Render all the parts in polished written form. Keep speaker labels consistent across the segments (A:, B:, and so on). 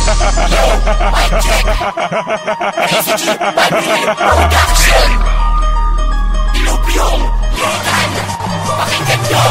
A: Yo, mic check. PCG, my beat production. Dilubyong lirikan, pakinggan nyo.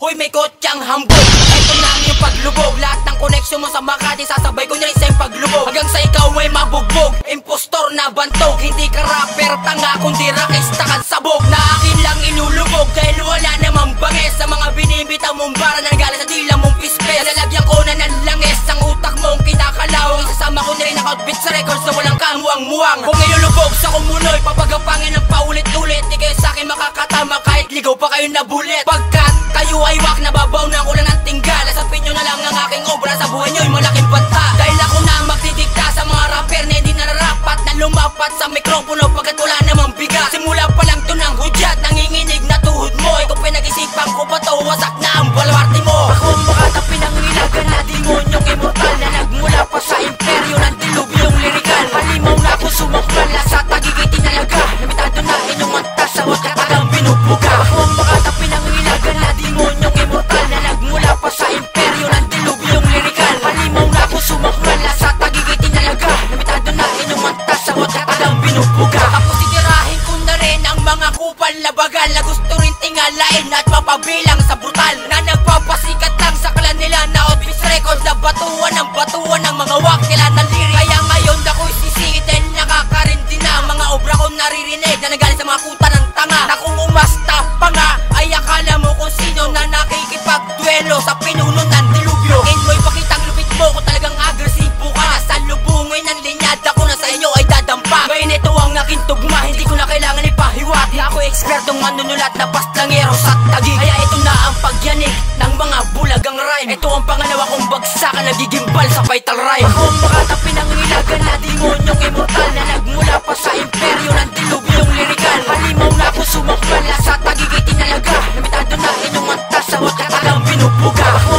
A: Hoy, may kotsang hambog, eto na ang iyong paglubog. Lahat ng koneksyon mo sa Makati, sasabay ko na rin sa iyong paglubog. Hanggang sa ikaw ay mabugbog, impostor na bantog. Hindi ka rapper, tanga, kundi rakista kang sabog. Na akin lang inulubog, dahil wala namang bangis sa mga binibitaw mong bara na nagalit sa dila mong pispes. Nalagyan ko na ng langis ang utak mong kinakalawang. Isasama ko na rin ang outfit sa records na walang kamuang-muang. Kung ilulubog sa kumunoy, papagapangin ng paulit-ulit. Di kayo sa'kin makakatama kahit ligaw pa kayo na bulit. Pagkat kayo ay wak, nababaw na ko lang ng tinggal. Asapin nyo na lang ang aking obra, sa buhay nyo'y malaking banta. Dahil ako na magdidikta sa mga rapper na hindi nararapat na lumapat sa mikropono pagkat wala namang bigat. Simula pa lang to ng hudyat, nanginginig na tuhod mo. Ikaw pinag-isipan ko pa to, wasak na ang balwarte mo. Ako ang makatapi ng ilagan na demonyong immortal na nagmula pa sa imperyo ng dilubyong lirikal. Halimaw na ako sumakmal na sa tagigiti na laga. Namitado na inyong manta sa wagkatagang binubuga. Ako ang makatapi ng ilagan na demonyong immortal na nagmula pa sa imperyo ng dilubyong lirikal. Halimaw na ako sumakmal na sa tagigiti na laga. Namitado na inyong manta sa wagkatagang binubuga. Tapos titirahin ko na rin ang mga kupal na bagal na gusto rin tingalain at mapabilang sa brutal na nagpapasikat lang sa klan nila na outfit records na batuan ng mga wakila ng lirik. Kaya ngayon ako'y sisingit dahil nakakarindi na ang mga obra ko naririnig na nagaling sa mga kuta ng tanga. Na kung umasta pa nga ay akala mo kung sino na nakikipagduelo sa pinuno ng dilubyo. Ngayon mo'y pakitang lupit mo kung talagang agresibo ka. Nasa lubungin ng linyada ko na sa inyo ay dadampa. Ngayon ito ang aking tugma, hindi ko na kailangan ipahiwati. Ako ekspertong manunulat na paslangero sa tagig. Kaya ito na ang pagyanig ng mga bulagang rhyme. Ito ang pangalawa kong bagsakan, nagigimbal sa vital rhyme. Ako ang makatapi ng ilagan na demonyong immortal na nagmula pa sa imperyo ng dilubyong lirikal. Halimaw na ako sumakmal na sa tagigiti na laga. Namitado na inyong manta sa wagkatagang binubuga. Ako